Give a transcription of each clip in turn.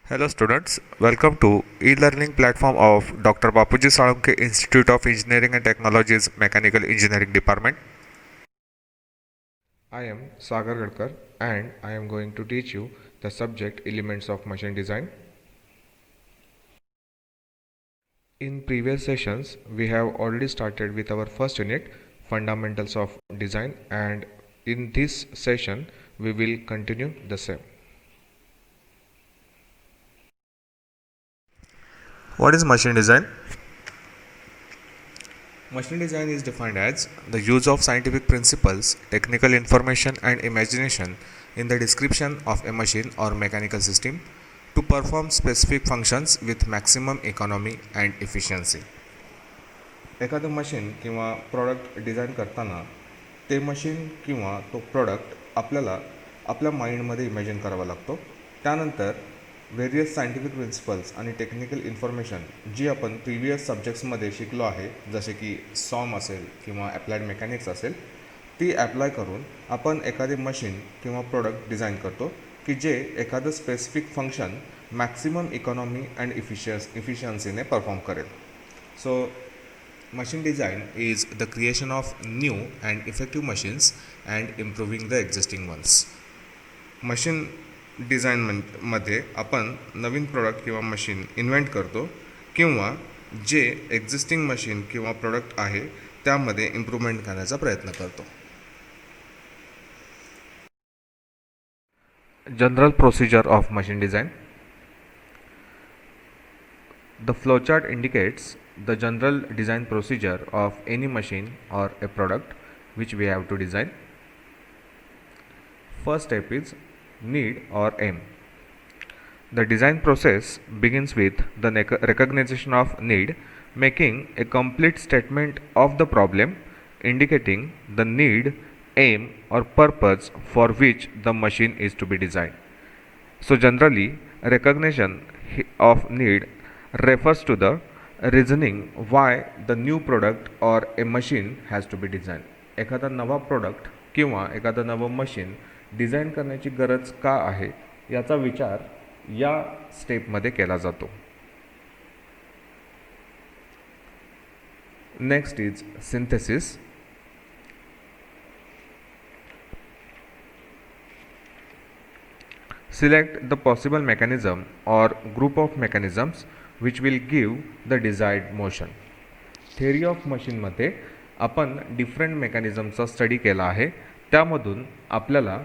Hello students, welcome to e-learning platform of Dr. Bapuji Salunke Institute of Engineering and Technology's Mechanical Engineering Department. I am Sagar Gadkar and I am going to teach you the subject Elements of Machine Design. In previous sessions, we have already started with our first unit, Fundamentals of Design, and in this session, we will continue the same. What is machine design? Machine design is defined as the use of scientific principles, technical information, and imagination in the description of a machine or mechanical system to perform specific functions with maximum economy and efficiency. एखादं machine किंवा product design करताना ते machine किंवा तो product आपल्याला आपल्या माइंडमध्ये imagine करावा लागतो. त्यानंतर व्हेरियस सायंटिफिक प्रिन्सिपल्स आणि टेक्निकल इन्फॉर्मेशन जी आपण प्रिव्हियस सब्जेक्ट्समध्ये शिकलो आहे, जसे की सॉम असेल किंवा ॲप्लाइड मेकॅनिक्स असेल, ती ॲप्लाय करून आपण एखादे मशीन किंवा प्रोडक्ट डिझाईन करतो की जे एखादं specific function maximum economy and इफिशियन्सीने परफॉर्म करेल. So machine design is the creation of new and effective machines and improving the existing ones. Machine design मध्ये आपण नवीन प्रोडक्ट किंवा मशीन इन्व्हेंट करतो किंवा जे एक्झिस्टिंग मशीन किंवा प्रोडक्ट आहे त्यामध्ये इम्प्रूव्हमेंट करण्याचा प्रयत्न करतो. General procedure of machine design. The flowchart indicates the general design procedure of any machine or a product which we have to design. First step is need or aim. The design process begins with the recognition of need, making a complete statement of the problem, indicating the need, aim or purpose for which the machine is to be designed. So generally, recognition of need refers to the reasoning why the new product or a machine has to be designed. एखादा नवा product किंवा एखादं नवं machine design करण्याची गरज का आहे याचा विचार या स्टेपमध्ये केला जातो. Next is synthesis. Select the possible mechanism or group of mechanisms which will give the desired motion. Theory of machine मध्ये आपण डिफरंट मेकॅनिझमचा स्टडी केला आहे. त्यामधून आपल्याला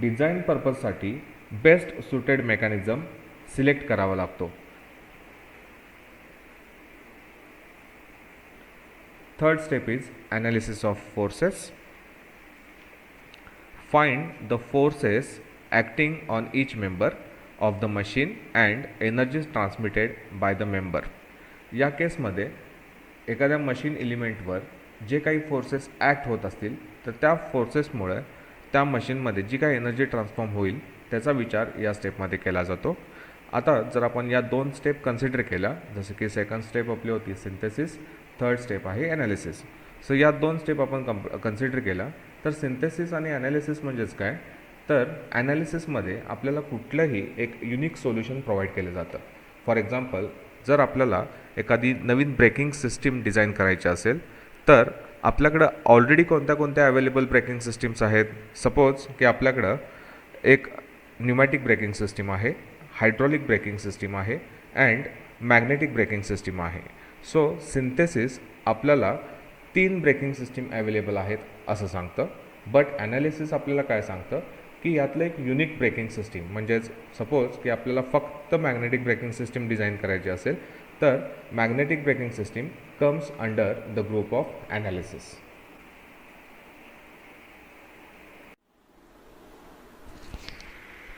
डिझाईन पर्पजसाठी बेस्ट सुटेड मेकॅनिझम सिलेक्ट करावा लागतो. Third step is analysis of forces. Find the forces acting on each member of the machine and energies transmitted by the member. या केसमध्ये एखाद्या मशीन एलिमेंटवर जे काही फोर्सेस ॲक्ट होत असतील तर त्या फोर्सेसमुळे त्या मशीनमध्ये जी काही एनर्जी ट्रान्सफॉर्म होईल त्याचा विचार या स्टेपमध्ये केला जातो. आता जर आपण या दोन स्टेप कन्सिडर केल्या, जसं की सेकंड स्टेप आपली होती सिंथेसिस, थर्ड स्टेप आहे ॲनालिसिस. सो या दोन स्टेप आपण कन्सिडर केला तर सिंथेसिस आणि ॲनालिसिस म्हणजेच काय, तर ॲनालिसिसमध्ये आपल्याला कुठलंही एक युनिक सोल्युशन प्रोव्हाइड केलं जातं. फॉर एक्झाम्पल, जर आपल्याला एखादी नवीन ब्रेकिंग सिस्टीम डिझाईन करायची असेल तर आपल्याकडं ऑलरेडी कोणत्या अवेलेबल ब्रेकिंग सिस्टीम्स आहेत. सपोज की आपल्याकडं एक न्यूमॅटिक ब्रेकिंग सिस्टीम आहे, हायड्रॉलिक ब्रेकिंग सिस्टीम आहे अँड मॅग्नेटिक ब्रेकिंग सिस्टीम आहे. सो सिंथेसिस आपल्याला 3 ब्रेकिंग सिस्टीम अवेलेबल आहेत असं सांगतं. बट ॲनालिसिस आपल्याला काय सांगतं की यातलं एक युनिक ब्रेकिंग सिस्टीम, म्हणजेच सपोज की आपल्याला फक्त मॅग्नेटिक ब्रेकिंग सिस्टीम डिझाईन करायची असेल तर magnetic braking system comes under the group of analysis.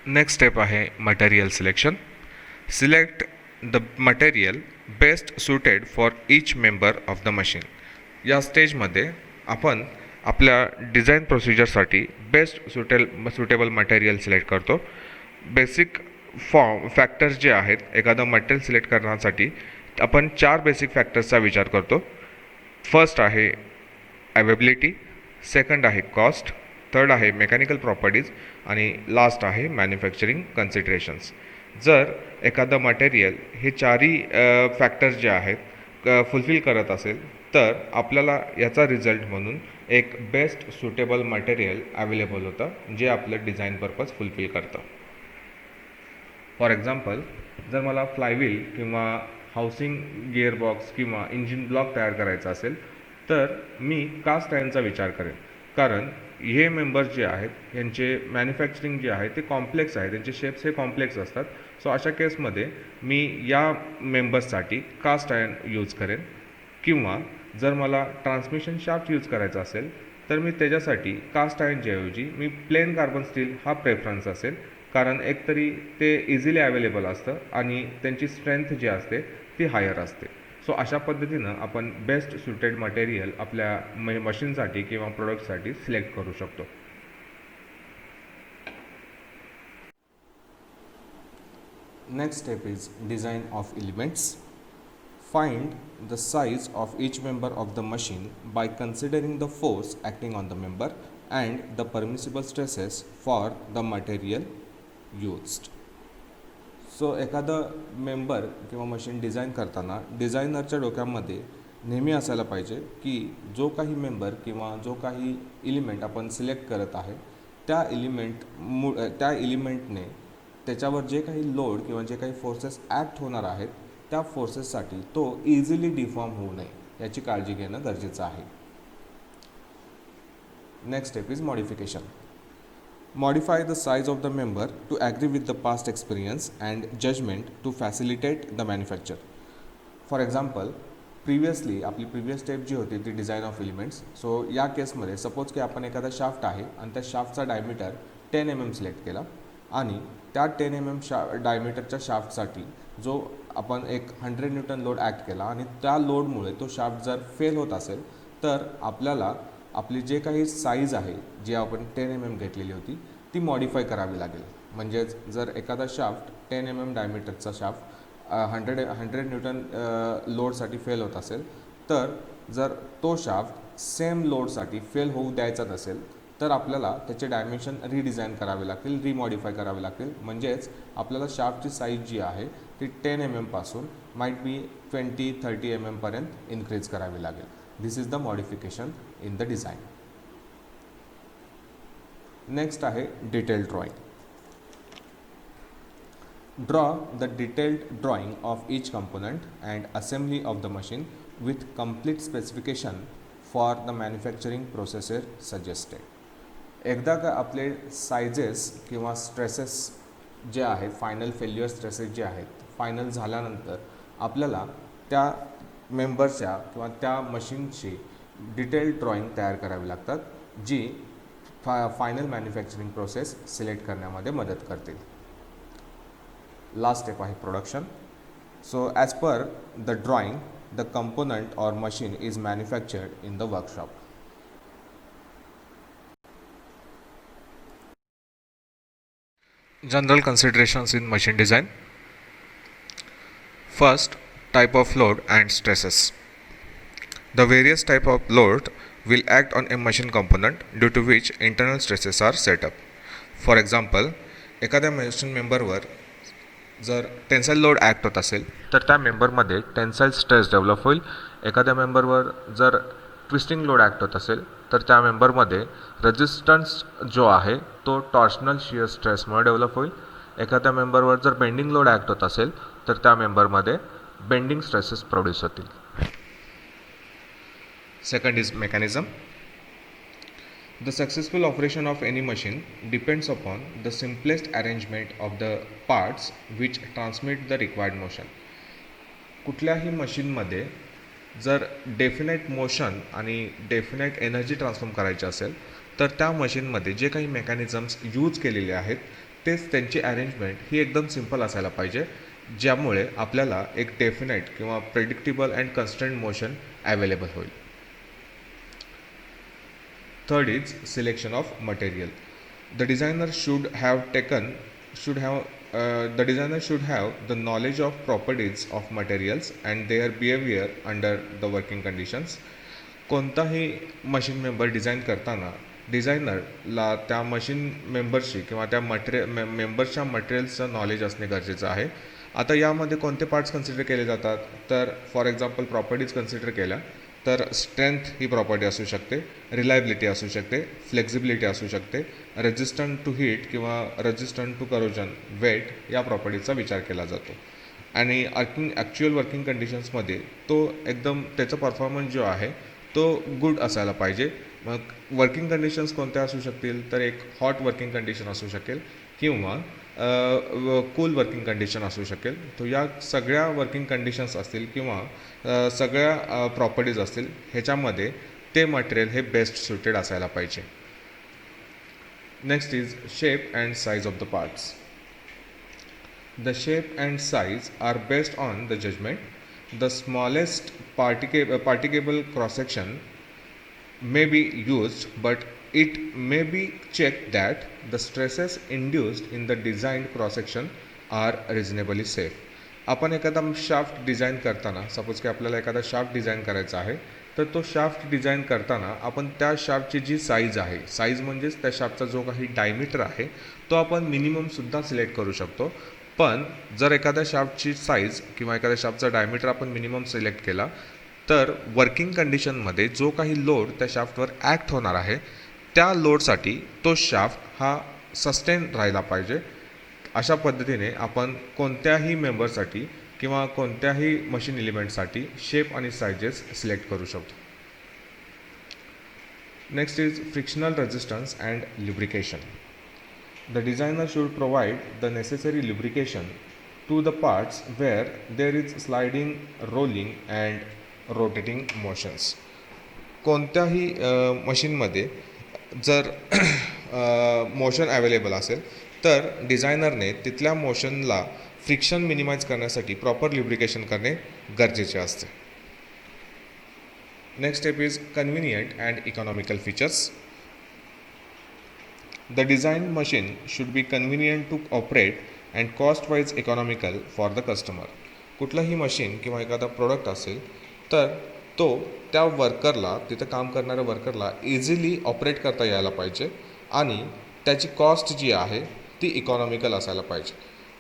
Next step आहे material selection. Select the material best suited for each member of the machine. या स्टेजमध्ये आपण आपल्या डिझाईन प्रोसिजरसाठी बेस्ट सुटेबल मटेरियल सिलेक्ट करतो. बेसिक फॅक्टर्स जे आहेत एखादं मटेरियल सिलेक्ट करण्यासाठी आपण 4 बेसिक फॅक्टर्सचा विचार करतो. फर्स्ट आहे अवेबिलिटी, सेकंड आहे कॉस्ट, थर्ड आहे मेकॅनिकल प्रॉपर्टीज आणि लास्ट आहे मॅन्युफॅक्चरिंग कन्सिडरेशन्स. जर एखादं मटेरियल हे चारही फॅक्टर्स जे आहेत फुलफिल करत असेल तर आपल्याला याचा रिझल्ट म्हणून एक बेस्ट सुटेबल मटेरियल अवेलेबल होतं जे आपलं डिझाईन पर्पज फुलफिल करतं. फॉर एक्झाम्पल, जर मला फ्लायव्हील किंवा हाऊसिंग गिअरबॉक्स किंवा इंजिन ब्लॉक तयार करायचा असेल तर मी कास्ट आयर्नचा विचार करेन, कारण हे मेंबर्स जे आहेत यांचे मॅन्युफॅक्चरिंग जे आहे ते कॉम्प्लेक्स आहे, त्यांचे शेप्स हे कॉम्प्लेक्स असतात. सो अशा केसमध्ये मी या मेंबर्ससाठी कास्ट आयर्न यूज करेन. किंवा जर मला ट्रान्समिशन शाफ्ट यूज करायचा असेल तर मी त्याच्यासाठी कास्ट आयर्नच्या ऐवजी मी प्लेन कार्बन स्टील हा प्रेफरन्स असेल, कारण एकतरी ते इझिली अवेलेबल असतं आणि त्यांची स्ट्रेंथ जी असते ती हायर असते. सो अशा पद्धतीनं आपण बेस्ट सुटेड मटेरियल आपल्या मशीनसाठी किंवा प्रोडक्टसाठी सिलेक्ट करू शकतो. Next step is design of elements. Find the size of each member of the machine by considering the force acting on the member and the permissible stresses for the material used. So एखादं member किंवा machine design करताना डिझायनरच्या डोक्यामध्ये नेहमी असायला पाहिजे की जो काही मेंबर किंवा जो काही एलिमेंट आपण सिलेक्ट करत आहे त्या एलिमेंटने त्याच्यावर जे काही लोड किंवा जे काही फोर्सेस ॲक्ट होणार आहेत त्या फोर्सेससाठी तो इझिली डिफॉर्म होऊ नये याची काळजी घेणं गरजेचं आहे. Next step is modification. Modify the size of the member to agree with the past experience and judgement to facilitate the manufacture. For example, previously आपली प्रिव्हियस स्टेप जी होती ती डिझाईन ऑफ एलिमेंट्स. सो या केसमध्ये suppose की आपण एखादा shaft आहे आणि त्या शाफ्टचा डायमीटर 10 mm सिलेक्ट केला आणि त्या 10 mm डायमीटरच्या शाफ्टसाठी जो आपण एक 100 न्यूटन लोड ॲक्ट केला आणि त्या लोडमुळे तो शाफ्ट जर फेल होत असेल तर आपल्याला आपली जे काही साईज आहे जी आपण 10 mm घेतलेली होती ती मॉडिफाय करावी लागेल. म्हणजेच जर एखादा शाफ्ट 10 mm डायमीटरचा शाफ्ट 100 न्यूटन लोडसाठी फेल होत असेल तर जर तो शाफ्ट सेम लोडसाठी फेल होऊ द्यायचा नसेल तर आपल्याला त्याचे डायमेन्शन रिडिझाईन करावे लागतील, रिमॉडिफाय करावे लागतील. म्हणजेच आपल्याला शाफ्टची साईज जी आहे ती 10 mm पासून माइट बी 20-30 mm पर्यंत इन्क्रीज करावी लागेल. This is the modification in the design. Next आहे detailed drawing. Draw the detailed drawing of each component and assembly of the machine with complete specification for the manufacturing processor suggested. एकदा का आपले sizes किंवा stresses जे आहेत, final failure stresses जे आहेत final झाल्यानंतर आपल्याला त्या मेंबरच्या किंवा त्या मशीनची डिटेल्ड ड्रॉइंग तयार करावी लागतात जी फायनल मॅन्युफॅक्चरिंग प्रोसेस सिलेक्ट करण्यामध्ये मदत करतील. लास्ट स्टेप आहे production. So as per the drawing the component or machine is manufactured in the workshop. General considerations in machine design. First, type of load and stresses. The various type of load will act on a machine component due to which internal stresses are set up. For example, एखाद्या machine मेंबरवर जर tensile load act होत असेल तर त्या मेंबरमध्ये tensile stress develop होईल. एखाद्या मेंबरवर जर twisting load act होत असेल तर त्या मेंबरमध्ये रेजिस्टन्स जो आहे तो टॉर्शनल शियर स्ट्रेसमुळे डेव्हलप होईल. एखाद्या मेंबरवर जर बेंडिंग लोड ॲक्ट होत असेल तर त्या मेंबरमध्ये बेंडिंग स्ट्रेसेस प्रोड्यूस होतील. Second is mechanism. The successful operation of any machine depends upon the simplest arrangement of the parts which transmit the required motion. कुठल्याही मशीनमध्ये जर डेफिनेट मोशन आणि डेफिनेट एनर्जी ट्रान्सफॉर्म करायची असेल तर त्या मशीनमध्ये जे काही मेकॅनिझम्स यूज केलेले आहेत तेच त्यांची अरेंजमेंट ही एकदम सिंपल असायला पाहिजे, ज्यामुळे आपल्याला एक डेफिनेट किंवा predictable and constant motion available होईल. Third is selection of material. The designer should have the knowledge of properties of materials and their behavior under the working conditions. कोणताही मशीन मेंबर डिझाईन करताना डिझायनरला त्या machine मेंबरशी किंवा त्या मेंबर्सच्या मटेरियल्सचं knowledge असणे गरजेचं आहे. आता यामध्ये कोणते पार्ट्स कन्सिडर केले जातात, तर फॉर एक्झाम्पल प्रॉपर्टीज कन्सिडर केल्या तर स्ट्रेंथ ही प्रॉपर्टी असू शकते, रिलायबिलिटी असू शकते, फ्लेक्झिबिलिटी असू शकते, रेजिस्टंट टू हीट किंवा रेजिस्टंट टू करोजन, वेट या प्रॉपर्टीचा विचार केला जातो. आणि ॲक्च्युअल वर्किंग कंडिशन्समध्ये तो एकदम त्याचा परफॉर्मन्स जो आहे तो गुड असायला पाहिजे. मग वर्किंग कंडिशन्स कोणत्या असू शकतील, तर एक हॉट वर्किंग कंडिशन असू शकेल किंवा कूल वर्किंग कंडिशन असू शकेल. तो या सगळ्या वर्किंग कंडिशन्स असतील किंवा सगळ्या प्रॉपर्टीज असतील ह्याच्यामध्ये ते मटेरियल हे बेस्ट सुटेड असायला पाहिजे. Next is shape and size of the parts. The shape and size are based on the judgment. The smallest particable cross-section may be used, but it may be checked that the stresses induced in the designed cross-section are reasonably safe. आपण एखादा shaft design करताना, suppose की आपल्याला एखादा shaft design करायचा आहे, तर तो शाफ्ट डिझाईन करताना आपण त्या शाफ्टची जी साईज आहे, साईज म्हणजेच त्या शाफ्टचा जो काही डायमीटर आहे तो आपण मिनिममसुद्धा सिलेक्ट करू शकतो. पण जर एखाद्या शाफ्टची साईज किंवा एखाद्या शाफ्टचा डायमीटर आपण मिनिमम सिलेक्ट केला तर वर्किंग कंडिशनमध्ये जो काही लोड त्या शाफ्टवर ॲक्ट होणार आहे त्या लोडसाठी तो शाफ्ट हा सस्टेन राहिला पाहिजे. अशा पद्धतीने आपण कोणत्याही मेंबरसाठी किंवा कोणत्याही मशीन एलिमेंटसाठी शेप आणि सायजेस सिलेक्ट करू शकतो. Next is frictional resistance and lubrication. The designer should provide the necessary lubrication to the parts where there is sliding, rolling and rotating motions. कोणत्याही मशीनमध्ये जर मोशन अवेलेबल असेल तर डिझायनरने तिथल्या मोशनला फ्रिक्शन मिनिमाइज करण्यासाठी प्रॉपर ल्युब्रिकेशन करणे गरजेचे असते. Next step is convenient and economical features. The designed machine should be convenient to operate and cost-wise economical for the customer. कुठलंही मशीन किंवा एखादा प्रोडक्ट असेल तर तो त्या वर्करला, तिथं काम करणाऱ्या वर्करला इझिली ऑपरेट करता यायला पाहिजे आणि त्याची कॉस्ट जी आहे ती इकॉनॉमिकल असायला पाहिजे.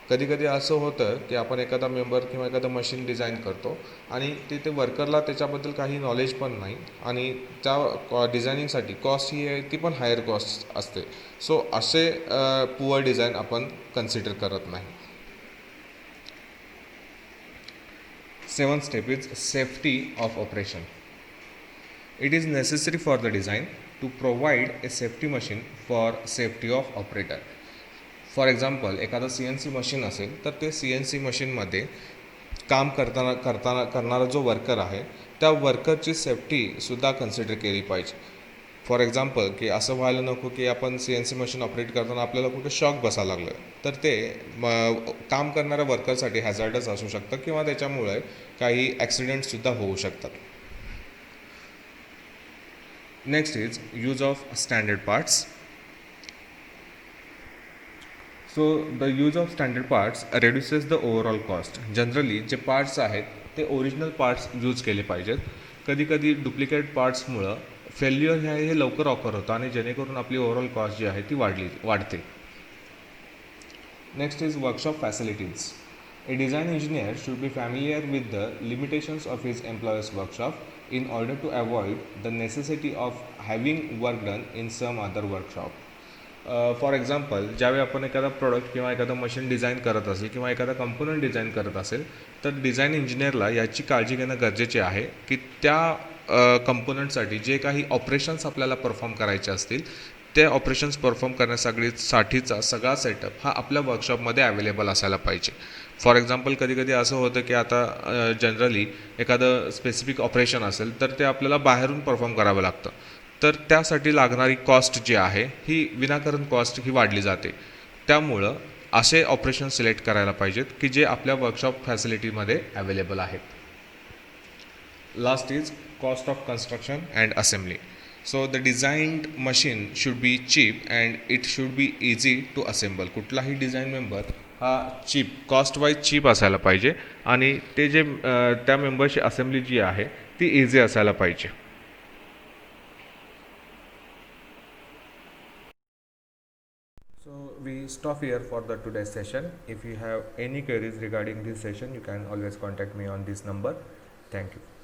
कधी कधी असं होतं की आपण एखादा मेंबर किंवा एखादं मशीन डिझाईन करतो आणि तिथे वर्करला त्याच्याबद्दल काही नॉलेज पण नाही आणि त्या डिझायनिंगसाठी कॉस्ट ही आहे ती पण हायर कॉस्ट असते. सो असे पुअर डिझाईन आपण कन्सिडर करत नाही. 7th step is safety of operation. It is necessary for the design to provide a safety machine for safety of operator. For example एखादं CNC मशीन असेल तर ते CNC मशीनमध्ये काम करणारा जो वर्कर आहे त्या वर्करची सेफ्टीसुद्धा कन्सिडर केली पाहिजे. फॉर एक्झाम्पल की असं व्हायला नको की आपण CNC मशीन ऑपरेट करताना आपल्याला कुठे शॉक बसायला लागलं तर ते काम करणाऱ्या वर्करसाठी हॅझार्डस असू शकतं किंवा त्याच्यामुळे काही ॲक्सिडेंटसुद्धा होऊ शकतात. Next is use of standard parts. So the use of standard parts reduces the overall cost. Generally जे पार्ट्स आहेत ते ओरिजिनल पार्ट्स यूज केले पाहिजेत. कधी कधी डुप्लिकेट पार्ट्समुळं फेल्युअर हे लवकर ऑकर होतं आणि जेणेकरून आपली ओव्हरऑल कॉस्ट जी आहे ती वाढते. Next is workshop facilities. A design engineer should be familiar with the limitations of his employers workshop in order to avoid the necessity of having work done in some other workshop. For example ज्यावेळी आपण एखादा product किंवा एखादा machine design करत असेल किंवा एखादा component design करत असेल तर डिझाईन इंजिनियरला याची काळजी घेणं गरजेचे आहे की त्या कंपोनंटसाठी जे काही ऑपरेशन्स आपल्याला परफॉर्म करायचे असतील ते ऑपरेशन्स परफॉर्म करण्यासाठीचा सगळा सेटअप हा आपल्या वर्कशॉपमध्ये अवेलेबल असायला पाहिजे. फॉर एक्झाम्पल कधी कधी असं होतं की आता जनरली एखादं स्पेसिफिक ऑपरेशन असेल तर ते आपल्याला बाहेरून परफॉर्म करावं लागतं तर त्यासाठी लागणारी कॉस्ट जी आहे ही विनाकारण कॉस्ट ही वाढली जाते. त्यामुळं असे ऑपरेशन सिलेक्ट करायला पाहिजेत की जे आपल्या वर्कशॉप फॅसिलिटीमध्ये अवेलेबल आहेत. Last is cost of construction and assembly. So the designed machine should be cheap and it should be easy to assemble. कुठलाही डिझाईन मेंबर हा चीप, कॉस्ट वाईज चीप असायला पाहिजे आणि ते जे त्या मेंबरची असेंब्ली जी आहे ती इझी असायला पाहिजे. stop here for the today's session. If you have any queries regarding this session, you can always contact me on this number. Thank you.